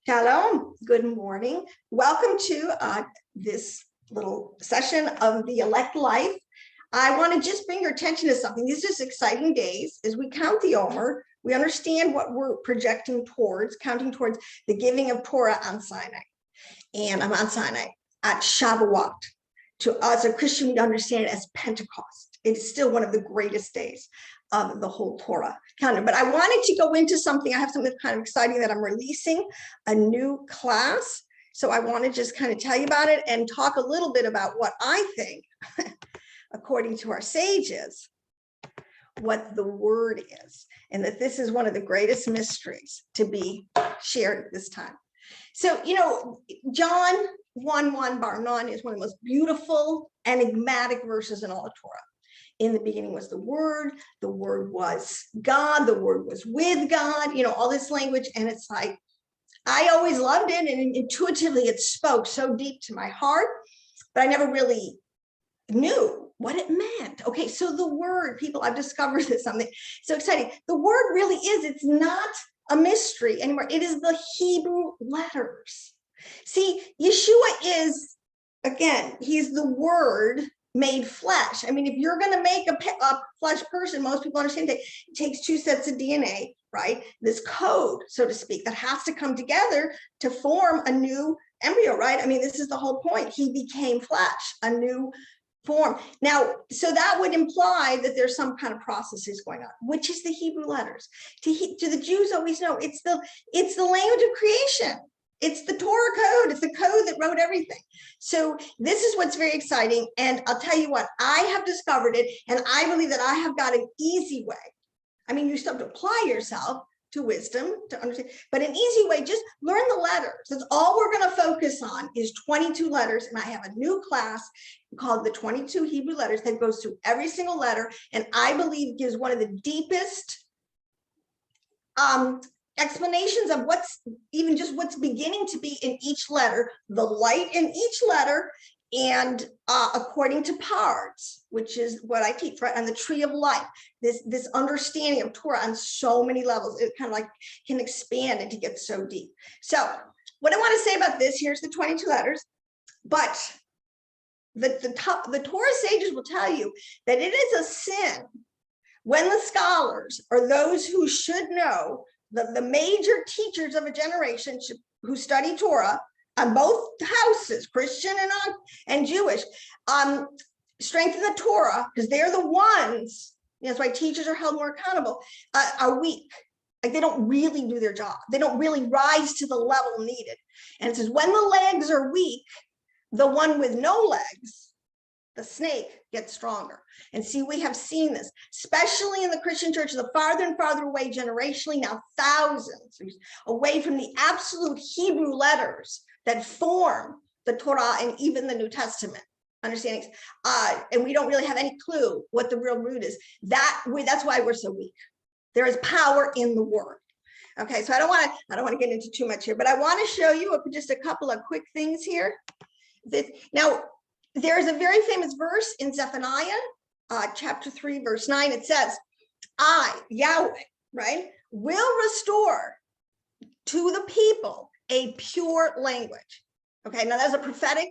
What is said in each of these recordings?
Shalom, good morning. Welcome to this little session of the Elect Life. I want to just bring your attention to something. These are exciting days as we count the Omer. We understand what we're projecting towards, counting towards the giving of Torah on Sinai. And I'm on Sinai at Shavuot. To us, a Christian, we understand it as Pentecost. It is still one of the greatest days of the whole Torah calendar. But I wanted to go into something. I have something kind of exciting that I'm releasing, a new class. So I want to just kind of tell you about it and talk a little bit about what I think, according to our sages, what the word is, and that this is one of the greatest mysteries to be shared at this time. So, you know, John 1:1 bar none is one of the most beautiful, enigmatic verses in all of Torah. In the beginning was the word was God, the word was with God, you know, all this language. And it's like, I always loved it. And intuitively it spoke so deep to my heart, but I never really knew what it meant. Okay, so the word, people, I've discovered this, something so exciting. The word really is, it's not a mystery anymore. It is the Hebrew letters. See, Yeshua is, again, he's the word made flesh. I mean, if you're going to make a flesh person, most people understand that it takes two sets of DNA, right? This code, so to speak, that has to come together to form a new embryo, right? I mean, this is the whole point. He became flesh, a new form. Now, so that would imply that there's some kind of processes going on, which is the Hebrew letters. To the Jews always know it's the language of creation. It's the Torah code. It's the code that wrote everything. So this is what's very exciting. And I'll tell you what, I have discovered it. And I believe that I have got an easy way. I mean, you still have to apply yourself to wisdom to understand, but an easy way, just learn the letters. That's all we're going to focus on is 22 letters. And I have a new class called the 22 Hebrew letters that goes through every single letter. And I believe gives one of the deepest explanations of what's beginning to be in each letter, the light in each letter, and according to parts, which is what I teach, right, on the tree of life, this understanding of Torah on so many levels, it kind of like can expand and to get so deep. So what I want to say about this, here's the 22 letters, but the Torah sages will tell you that it is a sin when the scholars, or those who should know, the major teachers of a generation who study Torah on both houses, Christian and Jewish, strengthen the Torah, because they're the ones, that's why teachers are held more accountable, are weak. Like they don't really do their job. They don't really rise to the level needed. And it says, when the legs are weak, the one with no legs, the snake, gets stronger. And see, we have seen this, especially in the Christian church, the farther and farther away generationally, now thousands away from the absolute Hebrew letters that form the Torah and even the New Testament understandings. And we don't really have any clue what the real root is. That's why we're so weak. There is power in the word. Okay, so I don't want to get into too much here, but I want to show you just a couple of quick things here. Now, there's a very famous verse in Zephaniah, chapter 3, verse 9. It says, I, Yahweh, right, will restore to the people a pure language. Okay, now that's a prophetic,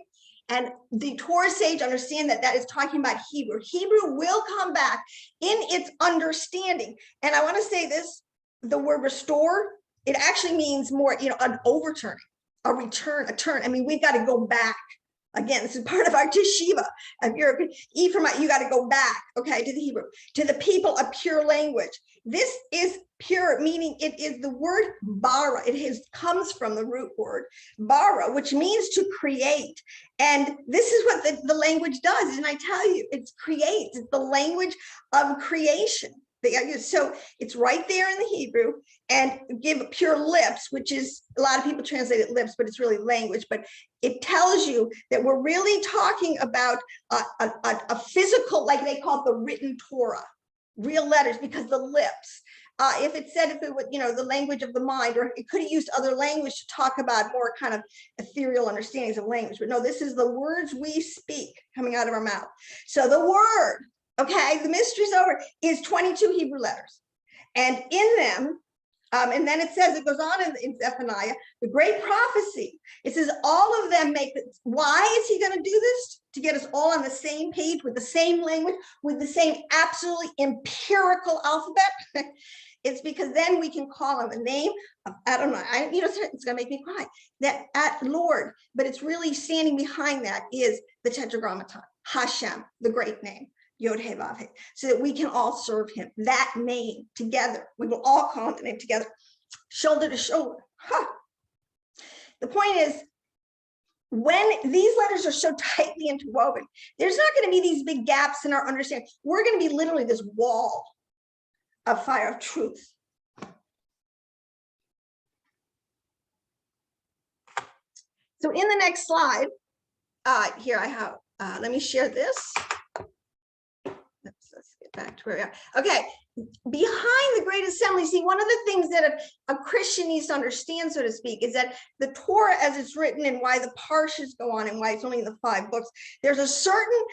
and the Torah sage understand that is talking about Hebrew. Hebrew will come back in its understanding. And I want to say this, the word restore, it actually means more, an overturning, a return, a turn. I mean, we've got to go back. Again, this is part of our teshiva. If you're an Ephraimite, you got to go back, okay, to the Hebrew, to the people, a pure language. This is pure, meaning it is the word bara. It comes from the root word bara, which means to create. And this is what the language does. And I tell you, it creates. It's the language of creation. So it's right there in the Hebrew, and give pure lips, which is, a lot of people translate it lips, but it's really language. But it tells you that we're really talking about a physical, like they call it the written Torah, real letters, because the lips. If it was, the language of the mind, or it could have used other language to talk about more kind of ethereal understandings of language. But no, this is the words we speak coming out of our mouth. So the word, okay, the mystery's over, is 22 Hebrew letters. And in them And then it says, it goes on in Zephaniah, the great prophecy. It says all of them make it. Why is he going to do this? To get us all on the same page with the same language, with the same absolutely empirical alphabet. It's because then we can call on the name of, I don't know, it's going to make me cry, that at Lord, but it's really standing behind that is the Tetragrammaton, HaShem, the great name. Yod He Vav He, so that we can all serve him. That name together, we will all call on the name together, shoulder to shoulder. Huh. The point is, when these letters are so tightly interwoven, there's not going to be these big gaps in our understanding. We're going to be literally this wall of fire of truth. So in the next slide, here I have, let me share this. Let's get back to where we are. Okay, behind the Great Assembly, see, one of the things that a Christian needs to understand, so to speak, is that the Torah as it's written and why the parshas go on and why it's only the 5 books, there's a certain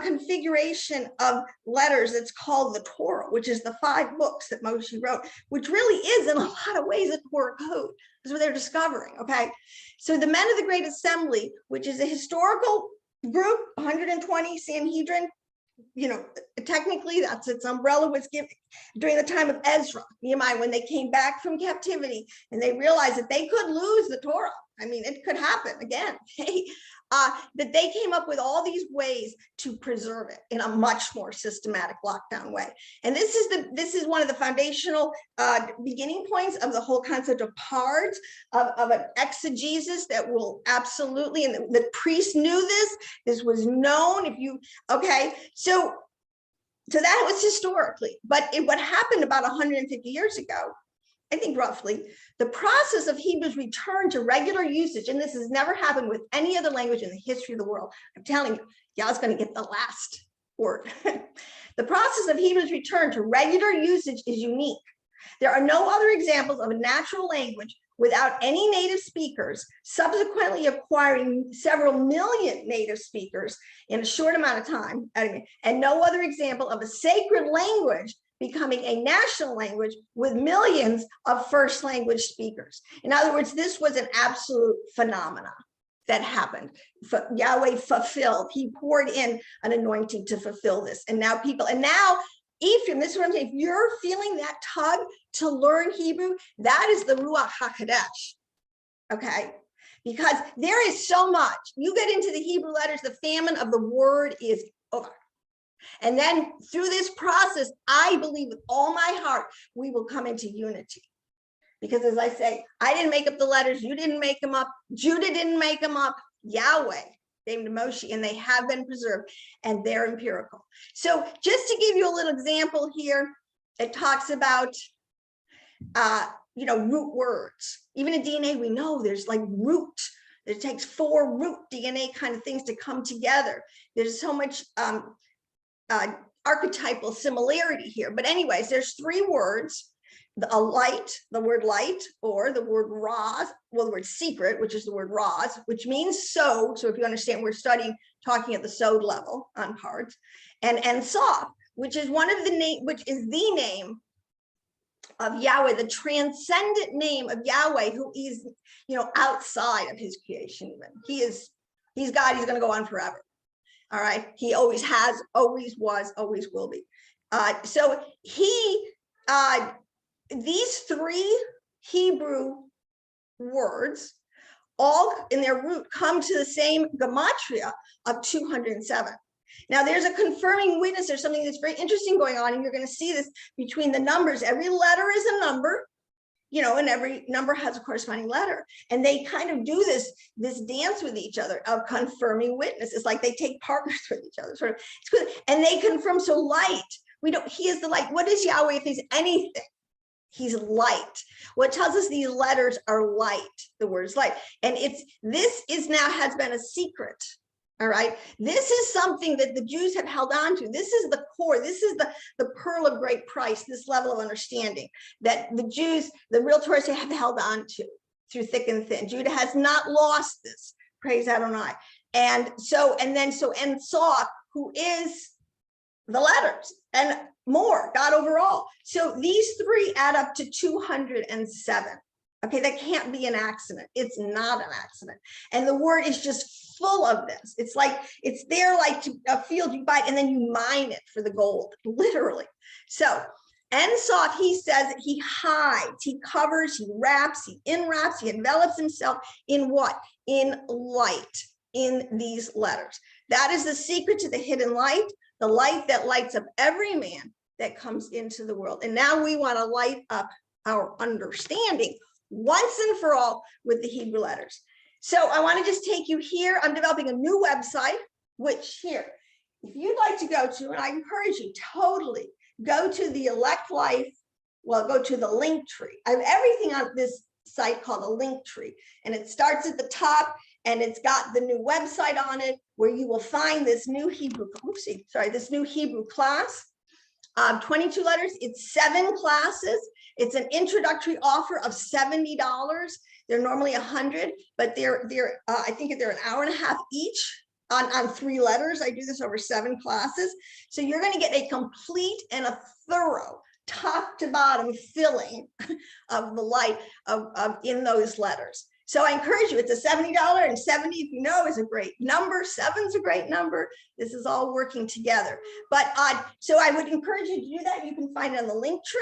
configuration of letters that's called the Torah, which is the 5 books that Moshe wrote, which really is in a lot of ways a Torah code. That's what they're discovering, okay? So the men of the Great Assembly, which is a historical group, 120 Sanhedrin, technically that's its umbrella, was given during the time of Ezra, Nehemiah, when they came back from captivity and they realized that they could lose the Torah. I mean, it could happen again. That they came up with all these ways to preserve it in a much more systematic lockdown way. And this is one of the foundational beginning points of the whole concept of parts of an exegesis that will absolutely, and the priests knew this was known. So that was historically, but what happened about 150 years ago, I think roughly, the process of Hebrew's return to regular usage, and this has never happened with any other language in the history of the world. I'm telling you, y'all's going to get the last word. The process of Hebrew's return to regular usage is unique. There are no other examples of a natural language without any native speakers, subsequently acquiring several million native speakers in a short amount of time, and no other example of a sacred language becoming a national language with millions of first language speakers. In other words, this was an absolute phenomenon that happened. Yahweh fulfilled, he poured in an anointing to fulfill this. And now Ephraim, this is what I'm saying, if you're feeling that tug to learn Hebrew, that is the Ruach HaKodesh, okay? Because there is so much. You get into the Hebrew letters, the famine of the word is over. And then through this process, I believe with all my heart, we will come into unity. Because as I say, I didn't make up the letters, you didn't make them up, Judah didn't make them up, Yahweh gave them to Moshe, and they have been preserved, and they're empirical. So just to give you a little example here, it talks about, root words. Even in DNA, we know there's like root. It takes 4 root DNA kind of things to come together. There's so much archetypal similarity here. But anyways, there's 3 words, the word light, or the word raz, well, the word secret, which is the word raz, which means sod. So if you understand, we're talking at the sod level on parts, and Soph, which is the name of Yahweh, the transcendent name of Yahweh, who is, outside of his creation even. He's God, he's going to go on forever. All right, he always has, always was, always will be. So these 3 Hebrew words, all in their root, come to the same Gematria of 207. Now there's a confirming witness. There's something that's very interesting going on, and you're going to see this between the numbers. Every letter is a number, and every number has a corresponding letter. And they kind of do this dance with each other of confirming witness. It's like they take partners with each other, sort of. It's good. And they confirm. So light, he is the light. What is Yahweh if he's anything? He's light. What tells us these letters are light? The word is light. And this has been a secret. All right. This is something that the Jews have held on to. This is the core. This is the pearl of great price, this level of understanding that the Jews, the real Tourists, have held on to through thick and thin. Judah has not lost this. Praise Adonai. And Soph, who is the letters and more, God overall. So these three add up to 207. Okay, that can't be an accident. It's not an accident. And the word is just full of this. It's like, it's there like a field you buy and then you mine it for the gold, literally. So Ensof, he says he hides, he covers, he wraps, he enwraps, he envelops himself in what? In light, in these letters. That is the secret to the hidden light, the light that lights up every man that comes into the world. And now we want to light up our understanding once and for all with the Hebrew letters. So I want to just take you here. I'm developing a new website, which here, if you'd like to go to, and I encourage you totally, go to the Elect Life, well, go to the link tree. I have everything on this site called a link tree, and it starts at the top, and it's got the new website on it, where you will find this new Hebrew, this new Hebrew class, 22 letters. It's 7 classes. It's an introductory offer of $70. They're normally 100, but I think they're an hour and a half each on 3 letters. I do this over 7 classes. So you're going to get a complete and a thorough top to bottom filling of the light of in those letters. So I encourage you, it's a $70, and 70, if you know, is a great number. 7's a great number. This is all working together. But so I would encourage you to do that. You can find it on the link tree.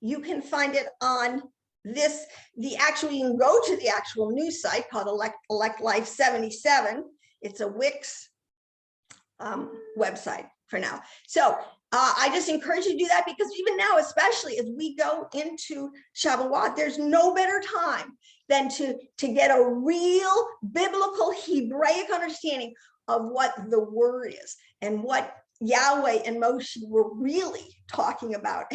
You can find it on this, you can go to the actual news site called Elect Life 77. It's a Wix website for now. So I just encourage you to do that, because even now, especially as we go into Shavuot, there's no better time than to get a real biblical Hebraic understanding of what the word is and what Yahweh and Moshe were really talking about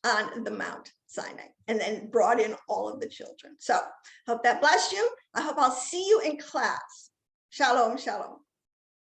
on the Mount Sinai, and then brought in all of the children. So hope that blessed you. I hope I'll see you in class. Shalom, shalom.